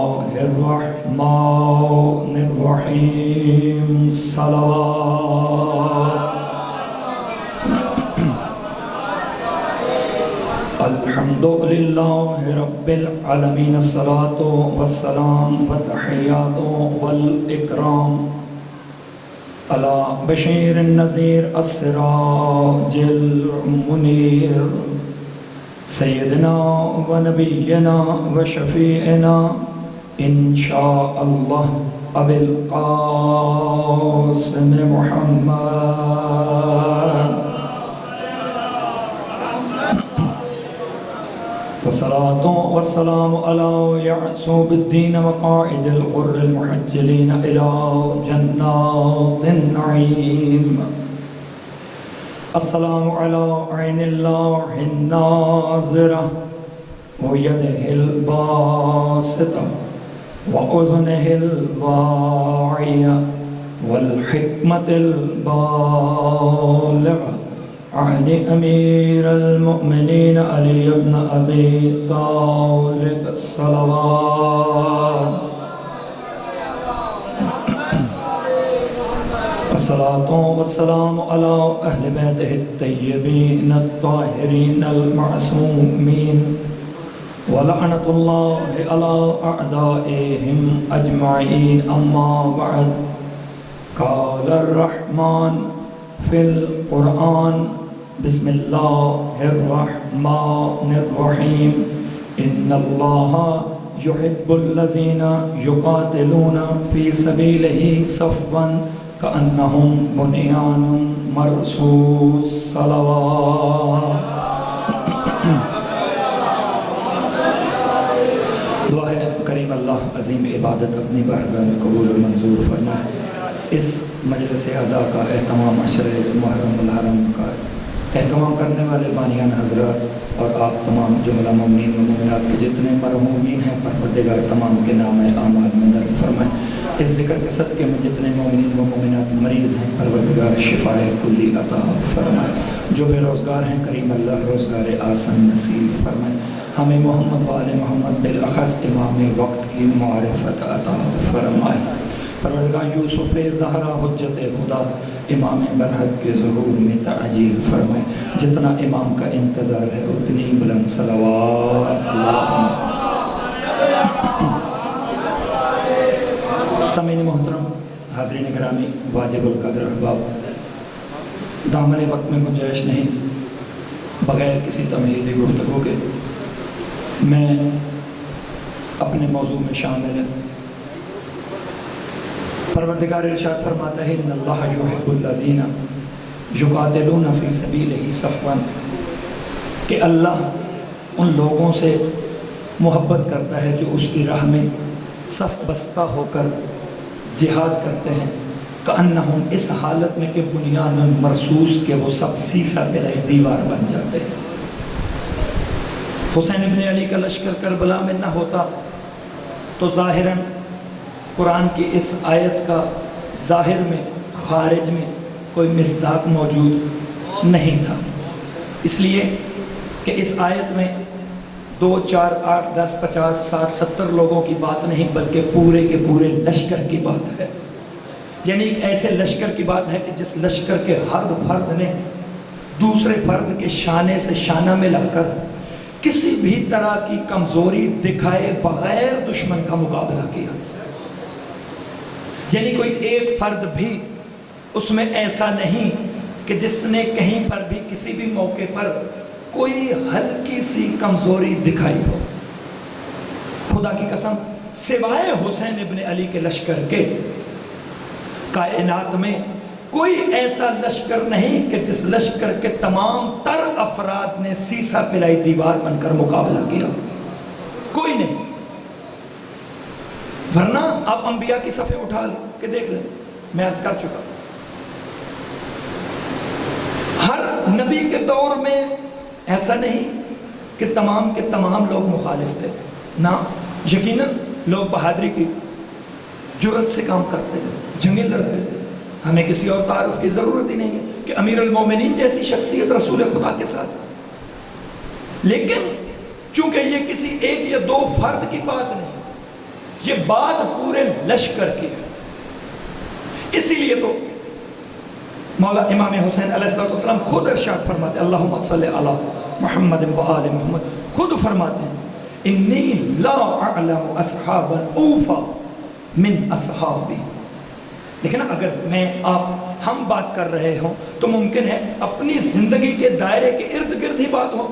الله الرحمن الرحيم صلوات الحمد لله رب العالمين الصلاة والسلام والتحيات والإكرام على بشير النذير السراج المنير سيدنا ونبينا وشفيعنا إن شاء الله أبي القاسم محمد والصلاة والسلام على يعصوب الدين وقائد الغر المحجلين إلى جنات النعيم السلام على عين الله الناظرة ويده الباسطة وأذنه الواعية والحكمة البالغة عن أمير المؤمنين علي بن أبي طالب الصلوات الصلاة والسلام على أهل بيته الطيبين الطاهرين المعصومين ولعنة الله على أعدائهم أجمعين أما بعد قال الرحمن في القرآن بسم الله الرحمن الرحيم إن الله يحب الذين يقاتلون في سبيله صفا كأنهم بنيان مرصوص صلوات دعا ہے کریم اللہ عظیم عبادت اپنی بارگاہ میں قبول و منظور فرمائے. اس مجلس اعزا کا اہتمام عشر محرم الحرم کا اہتمام کرنے والے بانیان حضرات اور آپ تمام جملہ مومنین و مومنات کے جتنے مرحومین ہیں پروردگار تمام کے نام اعمال میں درج فرمائے. اس ذکر کے صدقے میں جتنے مومنین و مومنات مریض ہیں پروردگار شفاء کلی عطا فرمائے. جو بے روزگار ہیں کریم اللہ روزگار آسان نصیب فرمائے. ہمیں محمد و آل محمد بالاخص امام وقت کی معرفت عطا فرمائے. پروردگار یوسف زہرا حجت خدا امام برحق کے ظہور میں تعجیل فرمائے. جتنا امام کا انتظار ہے اتنی بلند صلوات. سامعین محترم حاضرین گرامی واجب القدر احباب دامن وقت میں گنجائش نہیں بغیر کسی تمہیدی گفتگو کے میں اپنے موضوع میں شامل ہے. پروردگار ارشاد فرماتا ہے ان اللہ یحب الذین یقاتلون فی سبیلہ صفا کہ اللہ ان لوگوں سے محبت کرتا ہے جو اس کی راہ میں صف بستہ ہو کر جہاد کرتے ہیں. کأنہم اس حالت میں کہ بنیان مرصوص کے وہ سب سیسا پلائی دیوار بن جاتے ہیں. حسین ابن علی کا لشکر کربلا میں نہ ہوتا تو ظاہراً قرآن کی اس آیت کا ظاہر میں خارج میں کوئی مصداق موجود نہیں تھا. اس لیے کہ اس آیت میں 2 4 8 10 50 60 70 لوگوں کی بات نہیں بلکہ پورے کے پورے لشکر کی بات ہے. یعنی ایک ایسے لشکر کی بات ہے کہ جس لشکر کے ہر فرد نے دوسرے فرد کے شانے سے شانہ ملا کر کسی بھی طرح کی کمزوری دکھائے بغیر دشمن کا مقابلہ کیا. یعنی کوئی ایک فرد بھی اس میں ایسا نہیں کہ جس نے کہیں پر بھی کسی بھی موقع پر کوئی ہلکی سی کمزوری دکھائی ہو. خدا کی قسم سوائے حسین ابن علی کے لشکر کے کائنات میں کوئی ایسا لشکر نہیں کہ جس لشکر کے تمام تر افراد نے سیسا پلائی دیوار بن کر مقابلہ کیا. کوئی نہیں. ورنہ آپ انبیاء کی صفیں اٹھا کے دیکھ لیں. میں عرض کر چکا ہر نبی کے دور میں ایسا نہیں کہ تمام کے تمام لوگ مخالف تھے. نہ یقیناً لوگ بہادری کی جرت سے کام کرتے تھے جنگیں لڑتے تھے. ہمیں کسی اور تعارف کی ضرورت ہی نہیں ہے کہ امیر المومنین جیسی شخصیت رسول خدا کے ساتھ. لیکن چونکہ یہ کسی ایک یا دو فرد کی بات نہیں یہ بات پورے لشکر کی ہے. اسی لیے تو مولا امام حسین علیہ السلام خود ارشاد فرماتے ہیں اللہم صلی علی محمد و آل محمد. خود فرماتے ہیں انی لا اعلم اصحابا اوفا من اصحابی. لیکن اگر میں آپ ہم بات کر رہے ہوں تو ممکن ہے اپنی زندگی کے دائرے کے ارد گرد ہی بات ہو.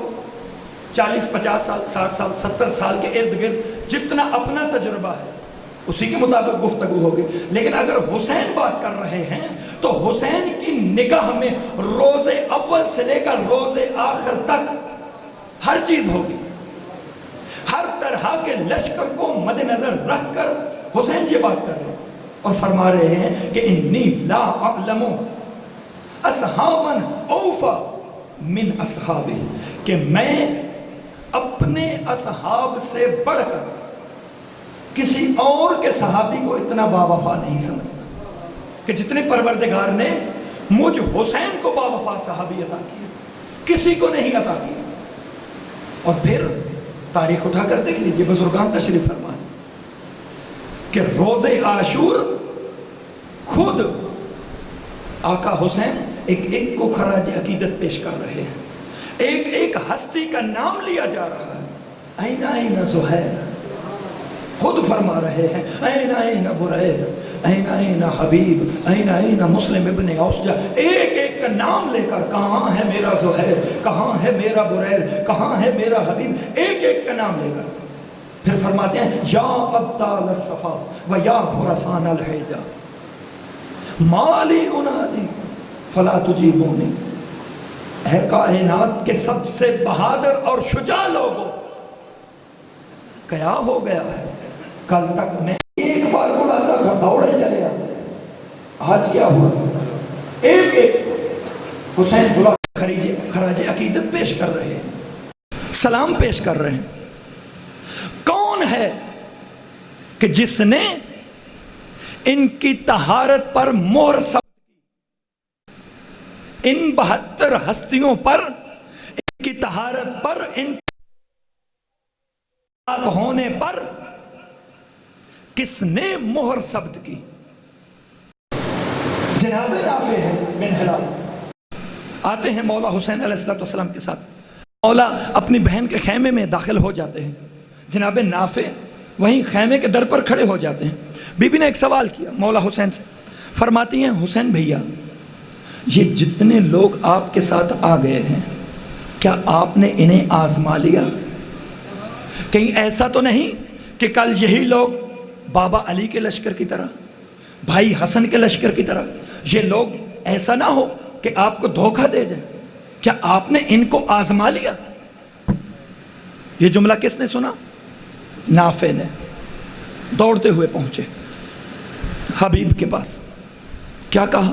40 50 سال 60 سال 70 سال کے ارد گرد جتنا اپنا تجربہ ہے اسی کے مطابق گفتگو ہوگی. لیکن اگر حسین بات کر رہے ہیں تو حسین کی نگاہ میں روز اول سے لے کر روز آخر تک ہر چیز ہوگی. ہر طرح کے لشکر کو مد نظر رکھ کر حسین یہ بات کر رہے ہیں اور فرما رہے ہیں کہ انی لا اعلم اصحابا اوفا من اصحابی، کہ میں اپنے اصحاب سے بڑھ کر کسی اور کے صحابی کو اتنا باوفا نہیں سمجھتا کہ جتنے پروردگار نے مجھ حسین کو باوفا صحابی عطا کیا کسی کو نہیں عطا کیا. اور پھر تاریخ اٹھا کر دیکھ لیجئے، بزرگان تشریف فرمائیں کہ روز عاشور خود آقا حسین ایک ایک کو خراج عقیدت پیش کر رہے ہیں. ایک ایک ہستی کا نام لیا جا رہا ہے. این این زہیر، خود فرما رہے ہیں این این بریر، این این حبیب، این این مسلم ابن اوسجہ. ایک ایک کا نام لے کر کہاں ہے میرا زہیر، کہاں ہے میرا بریر، کہاں ہے میرا حبیب، ایک ایک کا نام لے کر پھر فرماتے ہیں یا ابطال الصفا و یا خرسان الحجہ مالی انادی فلا تجیبونی. اے کائنات کے سب سے بہادر اور شجاع لوگوں، کیا ہو گیا ہے؟ کل تک میں ایک بار بلاتا تھا دوڑے چلے آتے، آج کیا ہوا؟ ایک ایک حسین بلا خراج عقیدت پیش کر رہے ہیں، سلام پیش کر رہے ہیں. کون ہے کہ جس نے ان کی طہارت پر مہر ثبت کی، ان 72 ہستیوں پر، ان کی طہارت پر، ان پاک ہونے پر کس نے مہر ثبت کی؟ جناب رافع بن ہلال آتے ہیں مولا حسین علیہ السلام کے ساتھ. مولا اپنی بہن کے خیمے میں داخل ہو جاتے ہیں. جناب نافع وہیں خیمے کے در پر کھڑے ہو جاتے ہیں. بی بی نے ایک سوال کیا مولا حسین سے، فرماتی ہیں حسین بھیا یہ جتنے لوگ آپ کے ساتھ آ گئے ہیں کیا آپ نے انہیں آزما لیا؟ کہیں ایسا تو نہیں کہ کل یہی لوگ بابا علی کے لشکر کی طرح، بھائی حسن کے لشکر کی طرح، یہ لوگ ایسا نہ ہو کہ آپ کو دھوکہ دے جائیں؟ کیا آپ نے ان کو آزما لیا؟ یہ جملہ کس نے سنا؟ نافع نے. دوڑتے ہوئے پہنچے حبیب کے پاس. کیا کہا؟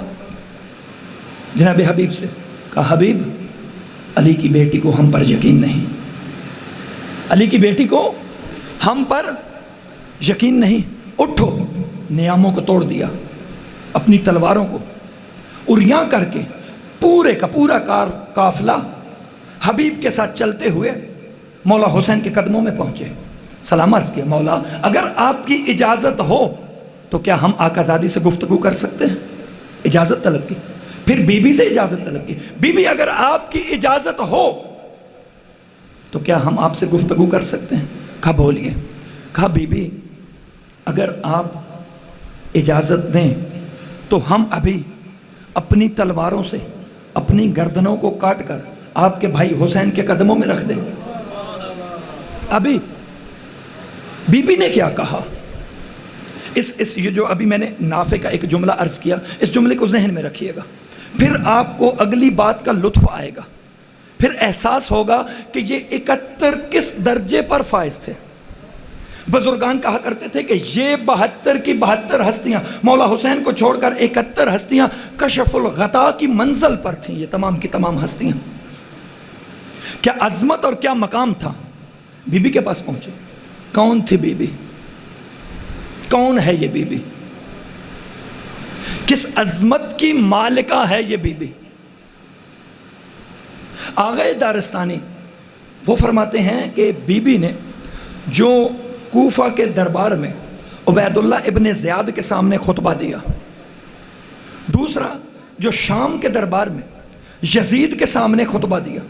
جناب حبیب سے کہا حبیب علی کی بیٹی کو ہم پر یقین نہیں، علی کی بیٹی کو ہم پر یقین نہیں. اٹھو. نیاموں کو توڑ دیا، اپنی تلواروں کو اریاں کر کے پورے کا پورا قافلہ حبیب کے ساتھ چلتے ہوئے مولا حسین کے قدموں میں پہنچے. سلام عرض کیا مولا اگر آپ کی اجازت ہو تو کیا ہم آقا زادی سے گفتگو کر سکتے ہیں؟ اجازت طلب کی. پھر بی بی سے اجازت طلب کی. بی بی اگر آپ کی اجازت ہو تو کیا ہم آپ سے گفتگو کر سکتے ہیں؟ کہا بولیے. کہا بی بی اگر آپ اجازت دیں تو ہم ابھی اپنی تلواروں سے اپنی گردنوں کو کاٹ کر آپ کے بھائی حسین کے قدموں میں رکھ دیں. ابھی بی بی نے کیا کہا؟ یہ جو ابھی میں نے نافع کا ایک جملہ عرض کیا، اس جملے کو ذہن میں رکھیے گا، پھر آپ کو اگلی بات کا لطف آئے گا، پھر احساس ہوگا کہ یہ 71 کس درجے پر فائز تھے. بزرگان کہا کرتے تھے کہ یہ 72 کی 72 ہستیاں مولا حسین کو چھوڑ کر 71 ہستیاں کشف الغطا کی منزل پر تھیں. یہ تمام کی تمام ہستیاں، کیا عظمت اور کیا مقام تھا. بی بی کے پاس پہنچے. کون تھی بی بی؟ کون ہے یہ بی بی؟ کس عظمت کی مالکہ ہے یہ بی بی؟ آغا دارستانی وہ فرماتے ہیں کہ بی بی نے جو کوفہ کے دربار میں عبیداللہ ابن زیاد کے سامنے خطبہ دیا. دوسرا جو شام کے دربار میں یزید کے سامنے خطبہ دیا.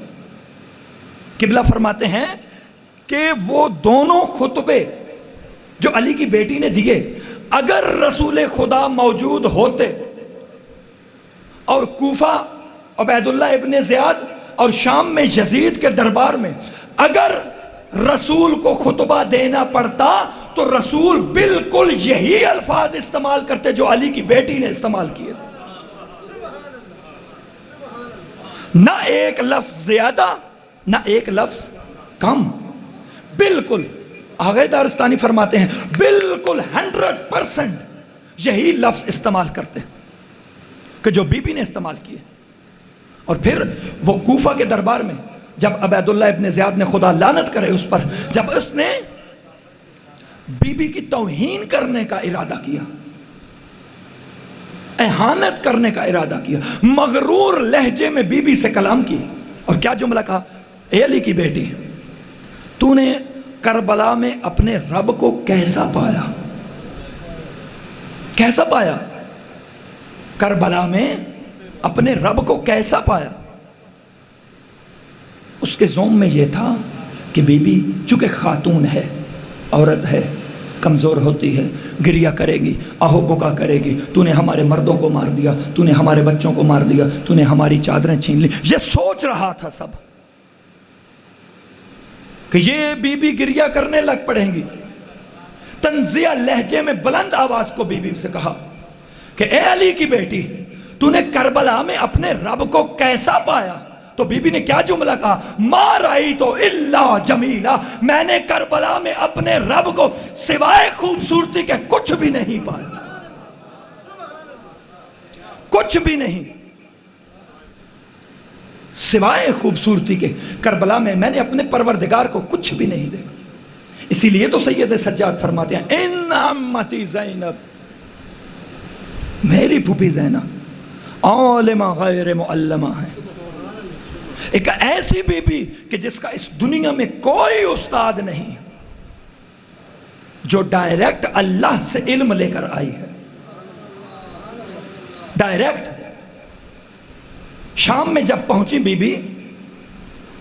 قبلہ فرماتے ہیں کہ وہ دونوں خطبے جو علی کی بیٹی نے دیے، اگر رسول خدا موجود ہوتے اور کوفہ عبیداللہ ابن زیاد اور شام میں یزید کے دربار میں اگر رسول کو خطبہ دینا پڑتا تو رسول بالکل یہی الفاظ استعمال کرتے جو علی کی بیٹی نے استعمال کیے. نہ ایک لفظ زیادہ نہ ایک لفظ کم، بالکل. آغا دارستانی فرماتے ہیں بالکل 100% یہی لفظ استعمال کرتے کہ جو بی بی نے استعمال کیے. اور پھر وہ کوفہ کے دربار میں جب عبیداللہ ابن زیاد نے خدا لعنت کرے اس پر، جب اس نے بی بی کی توہین کرنے کا ارادہ کیا، اہانت کرنے کا ارادہ کیا، مغرور لہجے میں بی بی سے کلام کی، اور کیا جملہ کہا؟ اے علی کی بیٹی، تو نے کربلا میں اپنے رب کو کیسا پایا؟ کیسا پایا؟ کربلا میں اپنے رب کو کیسا پایا؟ اس کے ذوم میں یہ تھا کہ بی بی چونکہ خاتون ہے، عورت ہے، کمزور ہوتی ہے، گریہ کرے گی، آہو بکا کرے گی، تو نے ہمارے مردوں کو مار دیا، تو نے ہمارے بچوں کو مار دیا، تو نے ہماری چادریں چھین لی. یہ سوچ رہا تھا سب کہ یہ بی بی گریہ کرنے لگ پڑیں گی. تنزیہ لہجے میں بلند آواز کو بی بی سے کہا کہ اے علی کی بیٹی، تو نے کربلا میں اپنے رب کو کیسا پایا؟ تو بی بی نے کیا جملہ کہا؟ ما رأیت الا جمیلا، میں نے کربلا میں اپنے رب کو سوائے خوبصورتی کے کچھ بھی نہیں پایا، کچھ بھی نہیں سوائے خوبصورتی کے. کربلا میں میں نے اپنے پروردگار کو کچھ بھی نہیں دیکھا. اسی لیے تو سید سجاد فرماتے ہیں ان امتی زینب، میری پھوپھی زینب عالمہ غیر معلمہ ہے، ایک ایسی بی بی کہ جس کا اس دنیا میں کوئی استاد نہیں، جو ڈائریکٹ اللہ سے علم لے کر آئی ہے. ڈائریکٹ. شام میں جب پہنچی بی بی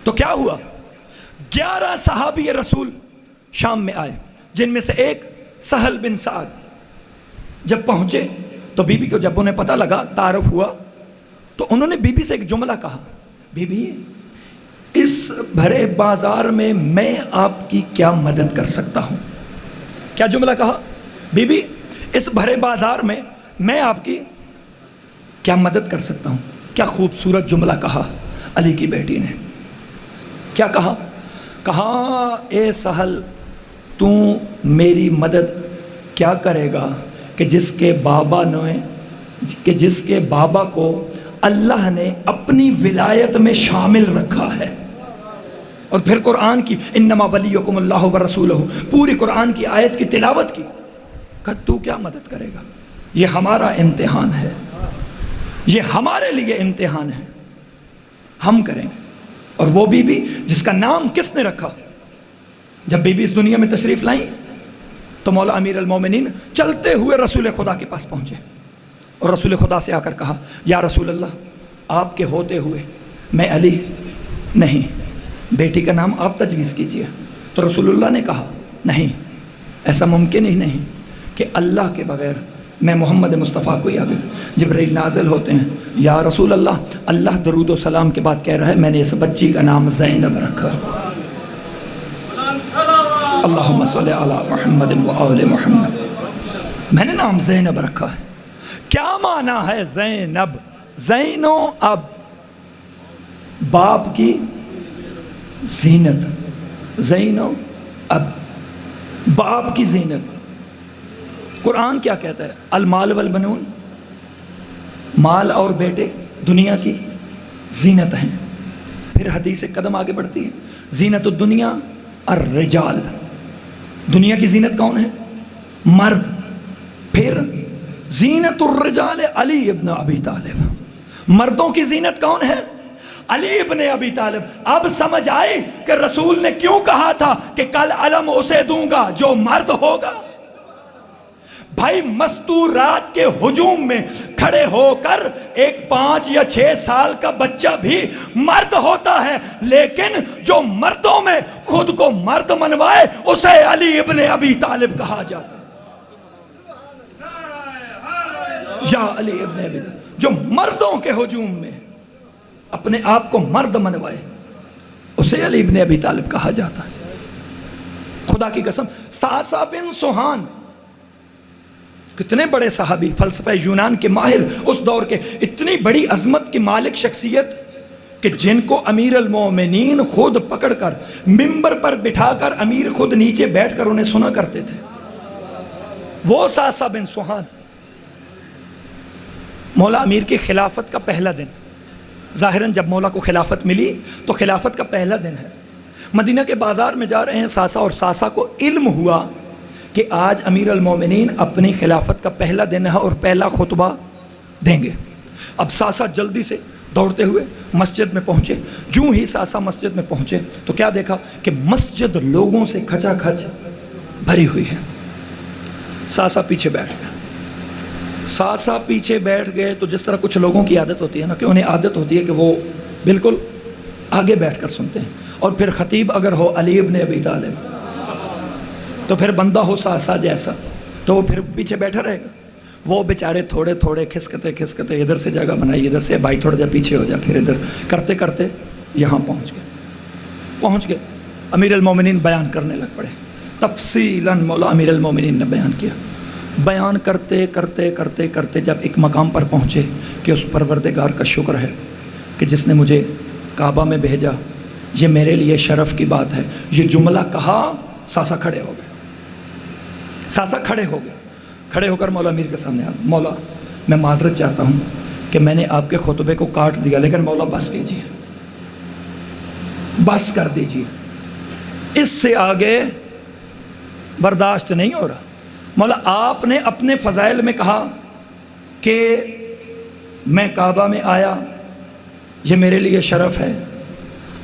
تو کیا ہوا؟ 11 صحابی رسول شام میں آئے، جن میں سے ایک سہل بن سعد. جب پہنچے تو بی بی کو جب انہیں پتہ لگا، تعارف ہوا، تو انہوں نے بی بی سے ایک جملہ کہا، بی بی اس بھرے بازار میں آپ کی کیا مدد کر سکتا ہوں؟ کیا جملہ کہا؟ بی بی اس بھرے بازار میں آپ کی کیا مدد کر سکتا ہوں؟ کیا خوبصورت جملہ کہا علی کی بیٹی نے. کیا کہا؟ کہا اے سہل، تو میری مدد کیا کرے گا کہ جس کے بابا کو اللہ نے اپنی ولایت میں شامل رکھا ہے. اور پھر قرآن کی انما ولیکم اللہ ورسولہ، پوری قرآن کی آیت کی تلاوت کی. کہ تو کیا مدد کرے گا؟ یہ ہمارا امتحان ہے، یہ ہمارے لیے امتحان ہے، ہم کریں گے. اور وہ بی بی جس کا نام کس نے رکھا؟ جب بی بی اس دنیا میں تشریف لائیں تو مولا امیر المومنین چلتے ہوئے رسول خدا کے پاس پہنچے اور رسول خدا سے آ کر کہا یا رسول اللہ، آپ کے ہوتے ہوئے میں علی نہیں، بیٹی کا نام آپ تجویز کیجئے. تو رسول اللہ نے کہا نہیں، ایسا ممکن ہی نہیں کہ اللہ کے بغیر میں محمد مصطفیٰ کو یاد. جبرائیل نازل ہوتے ہیں، یا رسول اللہ، اللہ درود و سلام کے بعد کہہ رہا ہے میں نے اس بچی کا نام زینب رکھا. اللہم صلی علی محمد و آل محمد، میں نے نام زینب رکھا ہے. کیا معنی ہے زینب؟ زینو اب، باپ کی زینت. زینو اب، باپ کی زینت. قرآن کیا کہتا ہے؟ المال والبنون، مال اور بیٹے دنیا کی زینت ہیں. پھر حدیث قدم آگے بڑھتی ہے، زینت الدنیا الرجال، دنیا کی زینت کون ہے؟ مرد. پھر زینت الرجال علی ابن ابی طالب، مردوں کی زینت کون ہے؟ علی ابن ابی طالب. اب سمجھ آئی کہ رسول نے کیوں کہا تھا کہ کل علم اسے دوں گا جو مرد ہوگا. بھائی مستورات کے ہجوم میں کھڑے ہو کر ایک 5 یا 6 سال کا بچہ بھی مرد ہوتا ہے، لیکن جو مردوں میں خود کو مرد منوائے اسے علی ابن ابی طالب کہا جاتا ہے۔ یا علی ابن ابی طالب، جو مردوں کے ہجوم میں اپنے آپ کو مرد منوائے اسے علی ابن ابی طالب کہا جاتا ہے۔ خدا کی قسم، ساسا بن سوہان کتنے بڑے صحابی، فلسفہ یونان کے ماہر، اس دور کے اتنی بڑی عظمت کی مالک شخصیت کہ جن کو امیر المومنین خود پکڑ کر ممبر پر بٹھا کر امیر خود نیچے بیٹھ کر انہیں سنا کرتے تھے، وہ ساسا بن سوہان۔ مولا امیر کی خلافت کا پہلا دن، ظاہراً جب مولا کو خلافت ملی تو خلافت کا پہلا دن ہے، مدینہ کے بازار میں جا رہے ہیں ساسا، اور ساسا کو علم ہوا کہ آج امیر المومنین اپنی خلافت کا پہلا دن ہے اور پہلا خطبہ دیں گے۔ اب ساسا جلدی سے دوڑتے ہوئے مسجد میں پہنچے۔ جوں ہی ساسا مسجد میں پہنچے تو کیا دیکھا کہ مسجد لوگوں سے کھچا کھچ بھری ہوئی ہے۔ ساسا پیچھے بیٹھ گئے۔ ساسا پیچھے بیٹھ گئے تو جس طرح کچھ لوگوں کی عادت ہوتی ہے نا کہ انہیں عادت ہوتی ہے کہ وہ بالکل آگے بیٹھ کر سنتے ہیں، اور پھر خطیب اگر ہو علی ابن ابی طالب تو پھر بندہ ہو ساسا جیسا تو وہ پھر پیچھے بیٹھا رہے گا۔ وہ بیچارے تھوڑے تھوڑے کھسکتے ادھر سے جگہ بنائی، ادھر سے بھائی تھوڑا جا پیچھے ہو جا، پھر ادھر کرتے کرتے یہاں پہنچ گئے۔ امیر المومنین بیان کرنے لگ پڑے، تفصیلاً مولا امیر المومنین نے بیان کیا۔ بیان کرتے کرتے جب ایک مقام پر پہنچے کہ اس پروردگار کا شکر ہے کہ جس نے مجھے کعبہ میں بھیجا، یہ میرے لیے شرف کی بات ہے، یہ جملہ کہا، ساسا کھڑے ہو گئے۔ ساسا کھڑے ہو کر مولا امیر کے سامنے آ، مولا میں معذرت چاہتا ہوں کہ میں نے آپ کے خطبے کو کاٹ دیا، لیکن مولا بس کیجیے، بس کر دیجیے، اس سے آگے برداشت نہیں ہو رہا۔ مولا آپ نے اپنے فضائل میں کہا کہ میں کعبہ میں آیا، یہ میرے لیے شرف ہے۔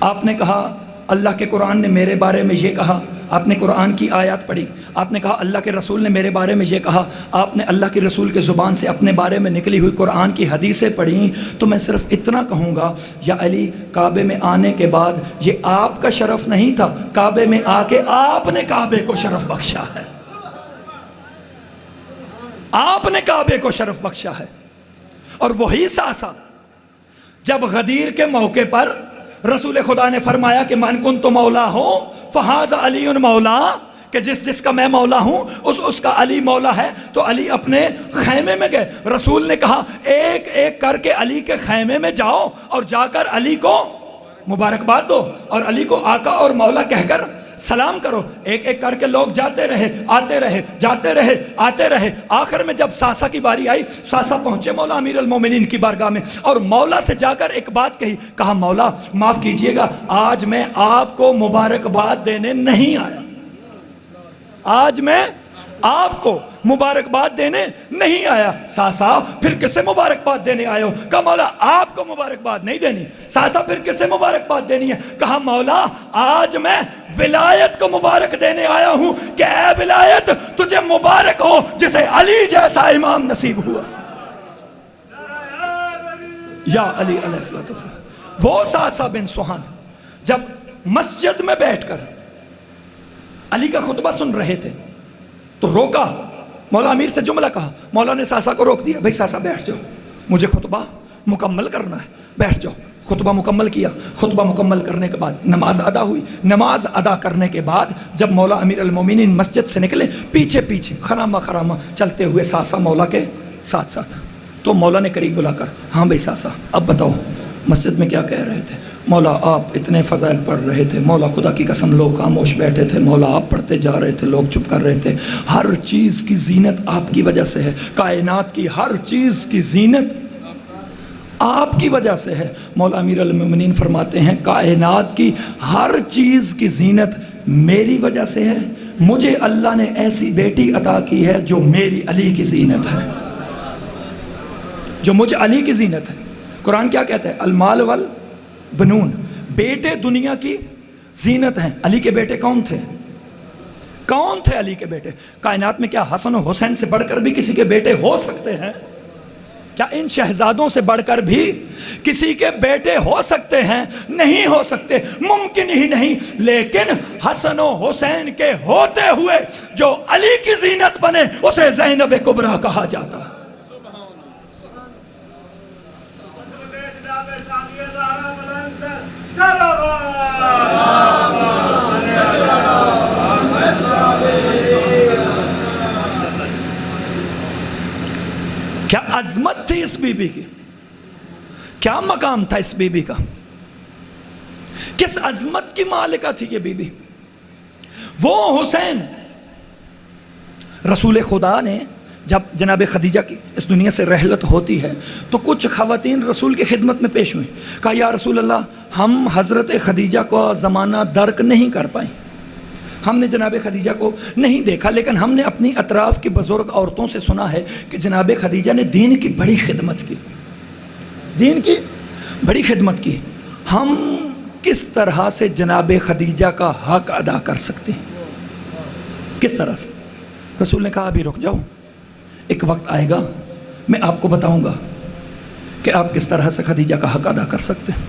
آپ نے کہا اللہ کے قرآن نے میرے بارے میں یہ کہا، آپ نے قرآن کی آیات پڑھی۔ آپ نے کہا اللہ کے رسول نے میرے بارے میں یہ کہا، آپ نے اللہ کے رسول کے زبان سے اپنے بارے میں نکلی ہوئی قرآن کی حدیثیں پڑھیں۔ تو میں صرف اتنا کہوں گا، یا علی کعبے میں آنے کے بعد یہ آپ کا شرف نہیں تھا، کعبے میں آ کے آپ نے کعبے کو شرف بخشا ہے، آپ نے کعبے کو شرف بخشا ہے۔ اور وہی ساسا جب غدیر کے موقع پر رسول خدا نے فرمایا کہ من کنت مولا ہو فہذا علی مولا، کہ جس کا میں مولا ہوں اس کا علی مولا ہے، تو علی اپنے خیمے میں گئے۔ رسول نے کہا ایک ایک کر کے علی کے خیمے میں جاؤ اور جا کر علی کو مبارکباد دو اور علی کو آقا اور مولا کہہ کر سلام کرو۔ ایک ایک کر کے لوگ جاتے رہے، آتے رہے، جاتے رہے، آتے رہے۔ آخر میں جب ساسا کی باری آئی، ساسا پہنچے مولا امیر المومنین کی بارگاہ میں اور مولا سے جا کر ایک بات کہی، کہا مولا معاف کیجئے گا، آج میں آپ کو مبارکباد دینے نہیں آیا، آج میں آپ کو مبارکباد دینے نہیں آیا۔ ساسا پھر کسے مبارکباد دینے آئے ہو؟ کہا مولا آپ کو مبارکباد نہیں دینی۔ ساسا پھر کسے مبارکباد دینی ہے؟ کہا مولا آج میں ولایت کو مبارک دینے آیا ہوں کہ اے ولایت تجھے مبارک ہو جسے علی جیسا امام نصیب ہوا۔ یا علی علیہ السلام۔ وہ ساسا بن سوہان جب مسجد میں بیٹھ کر علی کا خطبہ سن رہے تھے تو روکا، مولا امیر سے جملہ کہا، مولا نے ساسا کو روک دیا، بھئی ساسا بیٹھ جاؤ، مجھے خطبہ مکمل کرنا ہے، بیٹھ جاؤ۔ خطبہ مکمل کیا۔ خطبہ مکمل کرنے کے بعد نماز ادا ہوئی۔ نماز ادا کرنے کے بعد جب مولا امیر المومنین مسجد سے نکلے، پیچھے پیچھے خرامہ خرامہ چلتے ہوئے ساسا مولا کے ساتھ ساتھ، تو مولا نے قریب بلا کر، ہاں بھئی ساسا اب بتاؤ مسجد میں کیا کہہ رہے تھے؟ مولا آپ اتنے فضائل پڑھ رہے تھے، مولا خدا کی قسم لوگ خاموش بیٹھے تھے، مولا آپ پڑھتے جا رہے تھے، لوگ چپ کر رہے تھے، ہر چیز کی زینت آپ کی وجہ سے ہے، کائنات کی ہر چیز کی زینت آپ کی وجہ سے ہے۔ مولا امیر المومنین فرماتے ہیں کائنات کی ہر چیز کی زینت میری وجہ سے ہے، مجھے اللہ نے ایسی بیٹی عطا کی ہے جو میری علی کی زینت ہے، جو مجھے علی کی زینت ہے۔ قرآن کیا کہتا ہے؟ المال والبنون، بیٹے دنیا کی زینت ہیں۔ علی کے بیٹے کون تھے؟ کون تھے علی کے بیٹے؟ کائنات میں کیا حسن و حسین سے بڑھ کر بھی کسی کے بیٹے ہو سکتے ہیں؟ کیا ان شہزادوں سے بڑھ کر بھی کسی کے بیٹے ہو سکتے ہیں؟ نہیں ہو سکتے، ممکن ہی نہیں۔ لیکن حسن و حسین کے ہوتے ہوئے جو علی کی زینت بنے اسے زینب کبریٰ کہا جاتا ہے۔ کیا عظمت تھی اس بی بی کی، کیا مقام تھا اس بی بی کا، کس عظمت کی مالکہ تھی یہ بی بی۔ وہ حسین، رسول خدا نے جب جناب خدیجہ کی اس دنیا سے رحلت ہوتی ہے تو کچھ خواتین رسول کی خدمت میں پیش ہوئیں، کہا یا رسول اللہ ہم حضرت خدیجہ کو زمانہ درک نہیں کر پائیں، ہم نے جناب خدیجہ کو نہیں دیکھا، لیکن ہم نے اپنی اطراف کی بزرگ عورتوں سے سنا ہے کہ جناب خدیجہ نے دین کی بڑی خدمت کی، دین کی بڑی خدمت کی، ہم کس طرح سے جناب خدیجہ کا حق ادا کر سکتے ہیں، کس طرح سے؟ رسول نے کہا ابھی رک جاؤ، ایک وقت آئے گا میں آپ کو بتاؤں گا کہ آپ کس طرح سے خدیجہ کا حق ادا کر سکتے ہیں۔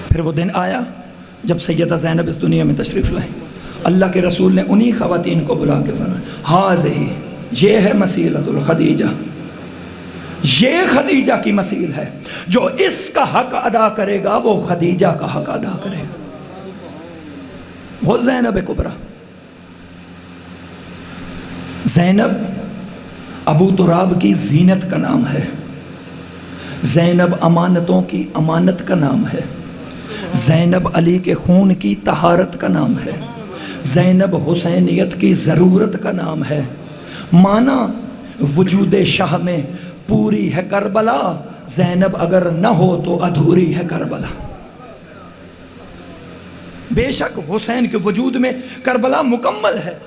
پھر وہ دن آیا جب سیدہ زینب اس دنیا میں تشریف لائیں، اللہ کے رسول نے انہی خواتین کو بلا کے فرمایا ہاذہ، یہ ہے مسیلۃ الخدیجہ، یہ خدیجہ کی مسیل ہے، جو اس کا حق ادا کرے گا وہ خدیجہ کا حق ادا کرے گا۔ وہ زینب کبریٰ، زینب ابو تراب کی زینت کا نام ہے، زینب امانتوں کی امانت کا نام ہے، زینب علی کے خون کی طہارت کا نام ہے، زینب حسینیت کی ضرورت کا نام ہے، مانا وجود شاہ میں پوری ہے کربلا، زینب اگر نہ ہو تو ادھوری ہے کربلا۔ بے شک حسین کے وجود میں کربلا مکمل ہے،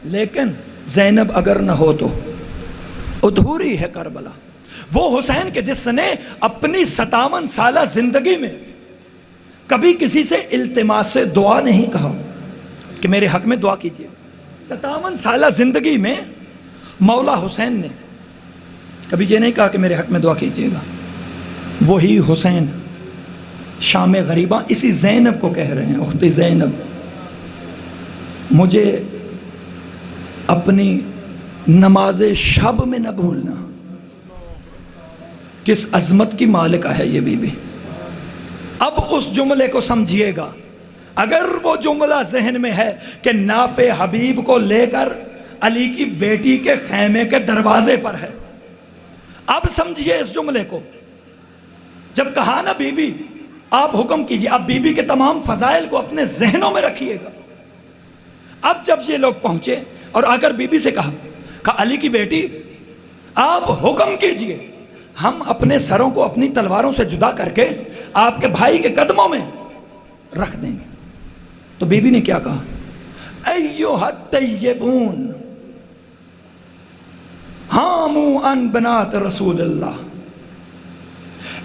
لیکن زینب اگر نہ ہو تو ادھوری ہے کربلا۔ وہ حسین کے جس نے اپنی 57 سالہ زندگی میں کبھی کسی سے التماس دعا نہیں کہا کہ میرے حق میں دعا کیجئے، 57 سالہ زندگی میں مولا حسین نے کبھی یہ نہیں کہا کہ میرے حق میں دعا کیجئے گا۔ وہی حسین شام غریباں اسی زینب کو کہہ رہے ہیں، اخت زینب مجھے اپنی نماز شب میں نہ بھولنا۔ کس عظمت کی مالکہ ہے یہ بی بی۔ اب اس جملے کو سمجھیے گا، اگر وہ جملہ ذہن میں ہے کہ نافع حبیب کو لے کر علی کی بیٹی کے خیمے کے دروازے پر ہے، اب سمجھیے اس جملے کو۔ جب کہا نا بی بی آپ حکم کیجئے، اب بی بی کے تمام فضائل کو اپنے ذہنوں میں رکھیے گا۔ اب جب یہ لوگ پہنچے اور آ کر بی بی سے کہا علی کی بیٹی آپ حکم کیجئے، ہم اپنے سروں کو اپنی تلواروں سے جدا کر کے آپ کے بھائی کے قدموں میں رکھ دیں گے۔ تو بی بی نے کیا کہا؟ ایھا الطیبون ہاموا عن بنات رسول اللہ،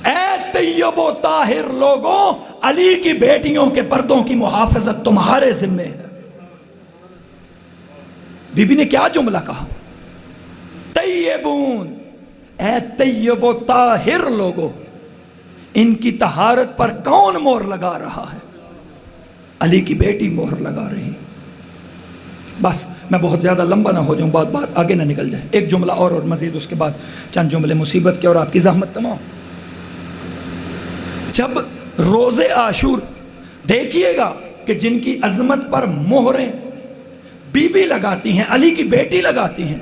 اے طیب و طاہر لوگوں، علی کی بیٹیوں کے پردوں کی محافظت تمہارے ذمے ہے۔ بی بی نے کیا جملہ کہا؟ طیبون، اے طیب و طاہر لوگوں، ان کی طہارت پر کون مہر لگا رہا ہے؟ علی کی بیٹی مہر لگا رہی۔ بس میں بہت زیادہ لمبا نہ ہو جاؤں، بات آگے نہ نکل جائے، ایک جملہ اور مزید اس کے بعد چند جملے مصیبت کے اور آپ کی زحمت تمام۔ جب روز عاشور دیکھیے گا کہ جن کی عظمت پر مہریں بی بی لگاتی ہیں، علی کی بیٹی لگاتی ہیں،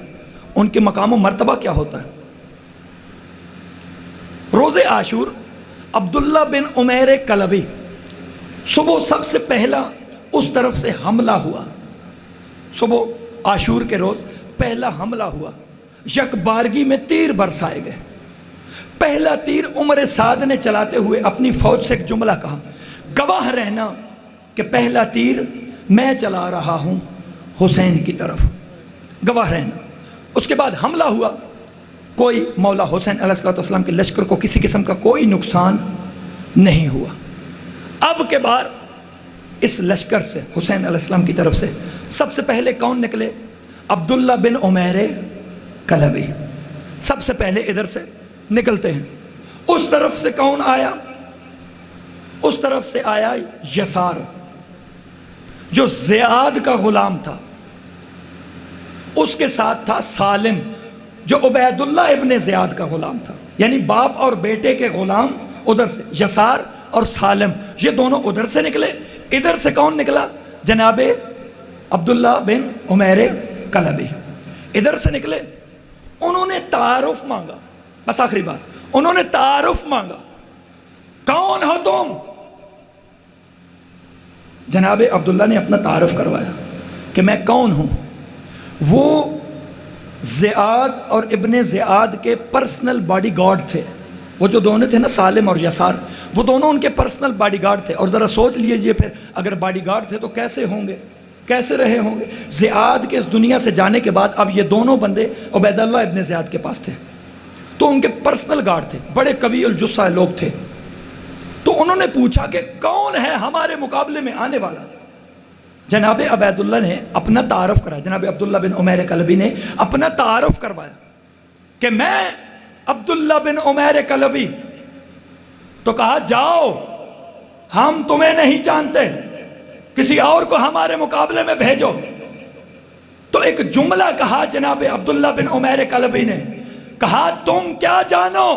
ان کے مقام و مرتبہ کیا ہوتا ہے۔ روز عاشور عبداللہ بن عمیر کلبی، صبح سب سے پہلا اس طرف سے حملہ ہوا، صبح عاشور کے روز پہلا حملہ ہوا، یک بارگی میں تیر برسائے گئے۔ پہلا تیر عمر سعد نے چلاتے ہوئے اپنی فوج سے ایک جملہ کہا، گواہ رہنا کہ پہلا تیر میں چلا رہا ہوں حسین کی طرف، گواہ رہنا۔ اس کے بعد حملہ ہوا، کوئی مولا حسین علیہ السلام کے لشکر کو کسی قسم کا کوئی نقصان نہیں ہوا۔ اب کے بعد اس لشکر سے حسین علیہ السلام کی طرف سے سب سے پہلے کون نکلے؟ عبداللہ بن عمیر کلبی سب سے پہلے ادھر سے نکلتے ہیں۔ اس طرف سے کون آیا؟ اس طرف سے آیا یسار جو زیاد کا غلام تھا، اس کے ساتھ تھا سالم جو عبید اللہ ابن زیاد کا غلام تھا، یعنی باپ اور بیٹے کے غلام ادھر سے، یسار اور سالم یہ دونوں ادھر سے نکلے۔ ادھر سے کون نکلا؟ جناب عبداللہ بن عمیر کلبی ادھر سے نکلے۔ انہوں نے تعارف مانگا، بس آخری بات، انہوں نے تعارف مانگا، کون ہو تم؟ جناب عبداللہ نے اپنا تعارف کروایا کہ میں کون ہوں۔ وہ زیاد اور ابن زیاد کے پرسنل باڈی گارڈ تھے، وہ جو دونوں تھے نا سالم اور یسار، وہ دونوں ان کے پرسنل باڈی گارڈ تھے۔ اور ذرا سوچ لیجئے پھر اگر باڈی گارڈ تھے تو کیسے ہوں گے، کیسے رہے ہوں گے؟ زیاد کے اس دنیا سے جانے کے بعد اب یہ دونوں بندے عبید اللہ ابن زیاد کے پاس تھے، تو ان کے پرسنل گارڈ تھے، بڑے قوی الجثہ لوگ تھے۔ تو انہوں نے پوچھا کہ کون ہے ہمارے مقابلے میں آنے والا؟ جناب عبید اللہ نے اپنا تعارف کرایا، جناب عبداللہ بن عمیر کلبی نے اپنا تعارف کروایا کہ میں عبداللہ بن عمیر کلبی۔ تو کہا جاؤ، ہم تمہیں نہیں جانتے، کسی اور کو ہمارے مقابلے میں بھیجو۔ تو ایک جملہ کہا جناب عبداللہ بن عمیر کلبی نے، کہا تم کیا جانو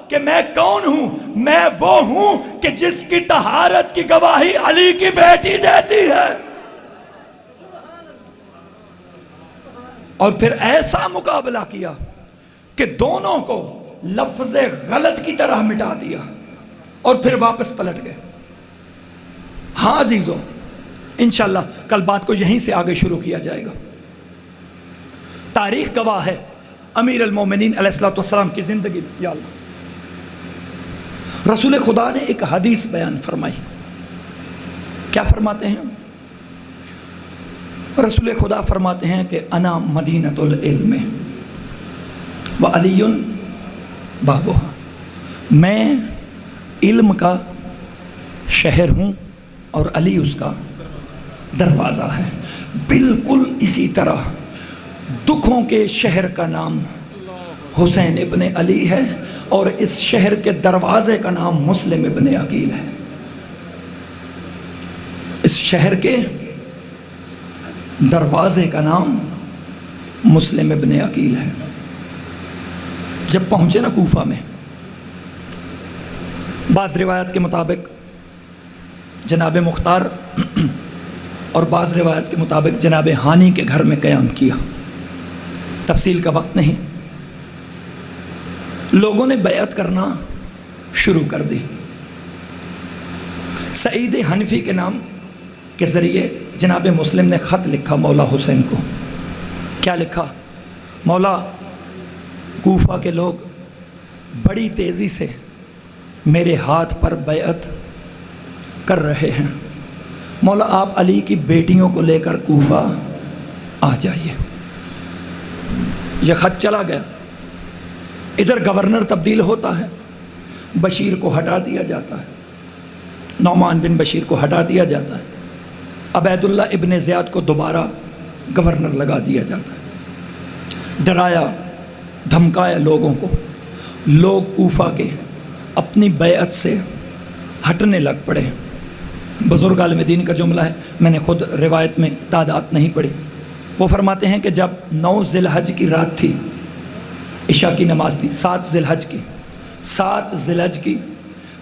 کہ میں کون ہوں؟ میں وہ ہوں کہ جس کی طہارت کی گواہی علی کی بیٹی دیتی ہے۔ اور پھر ایسا مقابلہ کیا کہ دونوں کو لفظ غلط کی طرح مٹا دیا اور پھر واپس پلٹ گئے۔ ہاں عزیزوں، انشاءاللہ کل بات کو یہیں سے آگے شروع کیا جائے گا۔ تاریخ گواہ ہے امیر المومنین علیہ السلام کی زندگی۔ یا اللہ، رسول خدا نے ایک حدیث بیان فرمائی۔ کیا فرماتے ہیں؟ رسول خدا فرماتے ہیں کہ انا مدینۃ العلم وعلی بابها، میں علم کا شہر ہوں اور علی اس کا دروازہ ہے۔ بالکل اسی طرح دکھوں کے شہر کا نام حسین ابن علی ہے اور اس شہر کے دروازے کا نام مسلم ابن عقیل ہے۔ اس شہر کے دروازے کا نام مسلم ابن عقیل ہے۔ جب پہنچے نا کوفہ میں، بعض روایت کے مطابق جناب مختار اور بعض روایت کے مطابق جناب ہانی کے گھر میں قیام کیا، تفصیل کا وقت نہیں۔ لوگوں نے بیعت کرنا شروع کر دی۔ سعید حنفی کے نام کے ذریعے جناب مسلم نے خط لکھا مولا حسین کو۔ کیا لکھا؟ مولا، کوفہ کے لوگ بڑی تیزی سے میرے ہاتھ پر بیعت کر رہے ہیں، مولا آپ علی کی بیٹیوں کو لے کر کوفہ آ جائیے۔ یہ خط چلا گیا، ادھر گورنر تبدیل ہوتا ہے، بشیر کو ہٹا دیا جاتا ہے، نعمان بن بشیر کو ہٹا دیا جاتا ہے، عبید اللہ ابن زیاد کو دوبارہ گورنر لگا دیا جاتا ہے۔ ڈرایا دھمکایا لوگوں کو، لوگ کوفہ کے اپنی بیعت سے ہٹنے لگ پڑے۔ بزرگ عالم دین کا جملہ ہے، میں نے خود روایت میں تعداد نہیں پڑھی، وہ فرماتے ہیں کہ جب 9 ذی الحج کی رات تھی، عشاء کی نماز تھی، 7 ذی الحج کی، 7 ذی الحج کی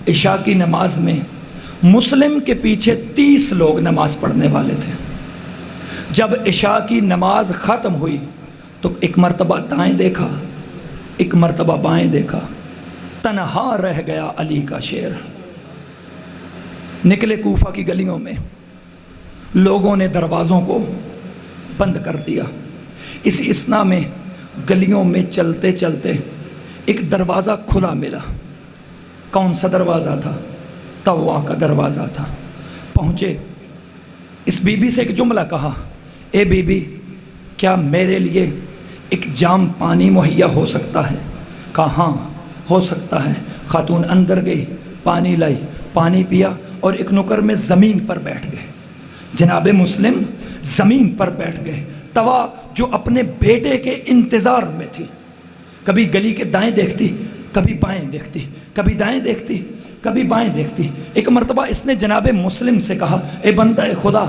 عشاء کی نماز میں مسلم کے پیچھے 30 لوگ نماز پڑھنے والے تھے۔ جب عشاء کی نماز ختم ہوئی تو ایک مرتبہ دائیں دیکھا، ایک مرتبہ بائیں دیکھا، تنہا رہ گیا علی کا شیر۔ نکلے کوفہ کی گلیوں میں، لوگوں نے دروازوں کو بند کر دیا۔ اس اثنا میں گلیوں میں چلتے چلتے ایک دروازہ کھلا ملا۔ کون سا دروازہ تھا؟ طوا کا دروازہ تھا۔ پہنچے، اس بی بی سے ایک جملہ کہا، اے بی بی، کیا میرے لیے ایک جام پانی مہیا ہو سکتا ہے؟ کہا ہاں ہو سکتا ہے۔ خاتون اندر گئی، پانی لائی، پانی پیا اور ایک نکر میں زمین پر بیٹھ گئے۔ جناب مسلم زمین پر بیٹھ گئے۔ توا جو اپنے بیٹے کے انتظار میں تھی، کبھی گلی کے دائیں دیکھتی، کبھی بائیں دیکھتی، کبھی دائیں دیکھتی، کبھی بائیں دیکھتی۔ ایک مرتبہ اس نے جناب مسلم سے کہا، اے بندہ خدا،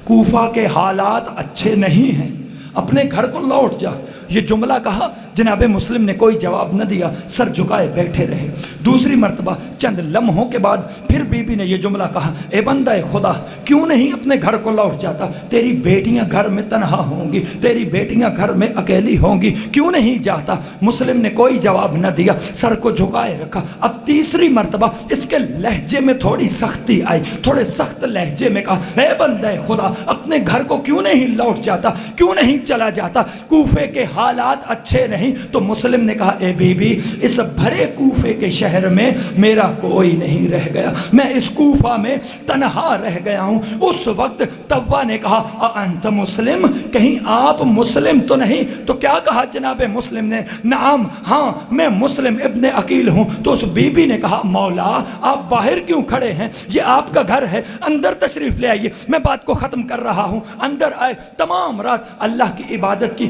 کوفہ کے حالات اچھے نہیں ہیں، اپنے گھر کو لوٹ جا۔ یہ جملہ کہا، جناب مسلم نے کوئی جواب نہ دیا، سر جھکائے بیٹھے رہے۔ دوسری مرتبہ چند لمحوں کے بعد پھر بی بی نے یہ جملہ کہا، اے بندہ خدا، کیوں نہیں اپنے گھر کو لوٹ جاتا؟ تیری بیٹیاں گھر میں تنہا ہوں گی، تیری بیٹیاں گھر میں اکیلی ہوں گی، کیوں نہیں جاتا؟ مسلم نے کوئی جواب نہ دیا، سر کو جھکائے رکھا۔ اب تیسری مرتبہ اس کے لہجے میں تھوڑی سختی آئی، تھوڑے سخت لہجے میں کہا، اے بندہ خدا، اپنے گھر کو کیوں نہیں لوٹ جاتا؟ کیوں نہیں چلا جاتا؟ کوفے کے حالات اچھے نہیں۔ تو مسلم نے کہا، اے بی بی، اس بھرے کوفے کے شہر میں میرا کوئی نہیں رہ گیا، میں اس کوفہ میں تنہا رہ گیا ہوں۔ اس وقت توا نے کہا، انت مسلم، کہیں آپ مسلم تو نہیں؟ تو کیا کہا جناب مسلم نے؟ نعم، ہاں میں مسلم ابن عقیل ہوں۔ تو اس بی بی نے کہا، مولا آپ باہر کیوں کھڑے ہیں؟ یہ آپ کا گھر ہے، اندر تشریف لے آئیے، میں بات کو ختم کر رہا ہوں۔ اندر آئے، تمام رات اللہ کی عبادت کی۔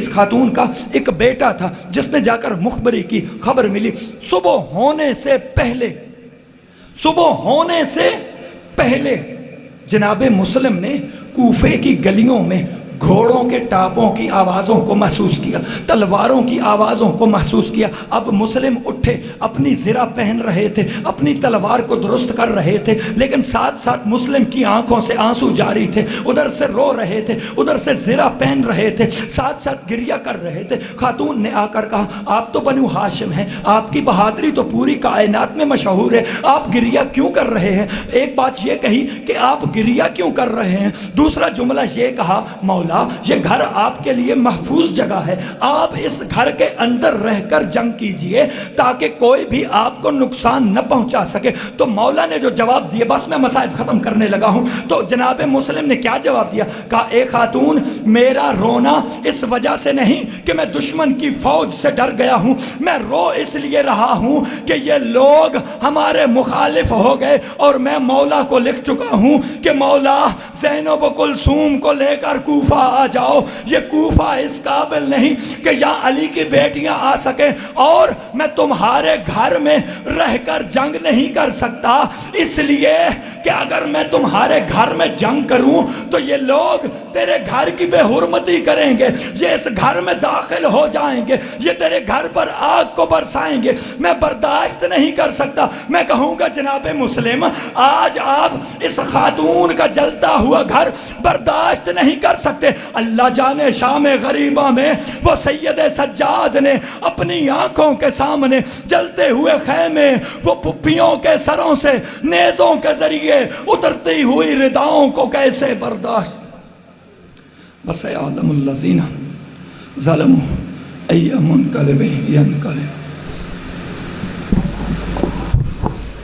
اس خاتون کا ایک بیٹا تھا جس نے جا کر مخبری کی، خبر ملی صبح ہونے سے پہلے جناب مسلم نے کوفے کی گلیوں میں گھوڑوں کے ٹاپوں کی آوازوں کو محسوس کیا، تلواروں کی آوازوں کو محسوس کیا۔ اب مسلم اٹھے، اپنی زرہ پہن رہے تھے، اپنی تلوار کو درست کر رہے تھے، لیکن ساتھ ساتھ مسلم کی آنکھوں سے آنسو جاری تھے، ادھر سے رو رہے تھے، ادھر سے زرہ پہن رہے تھے، ساتھ ساتھ گریہ کر رہے تھے۔ خاتون نے آ کر کہا، آپ تو بنو ہاشم ہیں، آپ کی بہادری تو پوری کائنات میں مشہور ہے، آپ گریہ کیوں کر رہے ہیں؟ ایک بات یہ کہی کہ آپ گریہ کیوں کر رہے ہیں، دوسرا جملہ یہ کہا، مولا یہ گھر آپ کے لیے محفوظ جگہ ہے، آپ اس گھر کے اندر رہ کر جنگ کیجئے تاکہ کوئی بھی آپ کو نقصان نہ پہنچا سکے۔ تو مولا نے جو جواب دیا، بس میں مسائل ختم کرنے لگا ہوں، تو جناب مسلم نے کیا جواب دیا؟ کہا، اے خاتون، میرا رونا اس وجہ سے نہیں کہ میں دشمن کی فوج سے ڈر گیا ہوں، میں رو اس لیے رہا ہوں کہ یہ لوگ ہمارے مخالف ہو گئے، اور میں مولا کو لکھ چکا ہوں کہ مولا زینب و کلثوم کو لے کر کوفہ آ جاؤ، یہ کوفہ اس قابل نہیں کہ یہاں علی کی بیٹیاں آ سکیں، اور میں تمہارے گھر میں رہ کر جنگ نہیں کر سکتا، اس لیے کہ اگر میں تمہارے گھر میں جنگ کروں تو یہ لوگ تیرے گھر کی بے حرمتی کریں گے، یہ اس گھر میں داخل ہو جائیں گے، یہ تیرے گھر پر آگ کو برسائیں گے، میں برداشت نہیں کر سکتا۔ میں کہوں گا جناب مسلم، آج آپ اس خاتون کا جلتا ہوا گھر برداشت نہیں کر سکتے۔ اللہ جانے شام غریبہ میں وہ سید سجاد نے اپنی آنکھوں کے سامنے جلتے ہوئے خیمے، وہ پھپھیوں کے سروں سے نیزوں کے ذریعے اترتی ہوئی رداؤں کو کیسے برداشت۔ بس یعلم الذین ظلموا ای منقلب ینقلب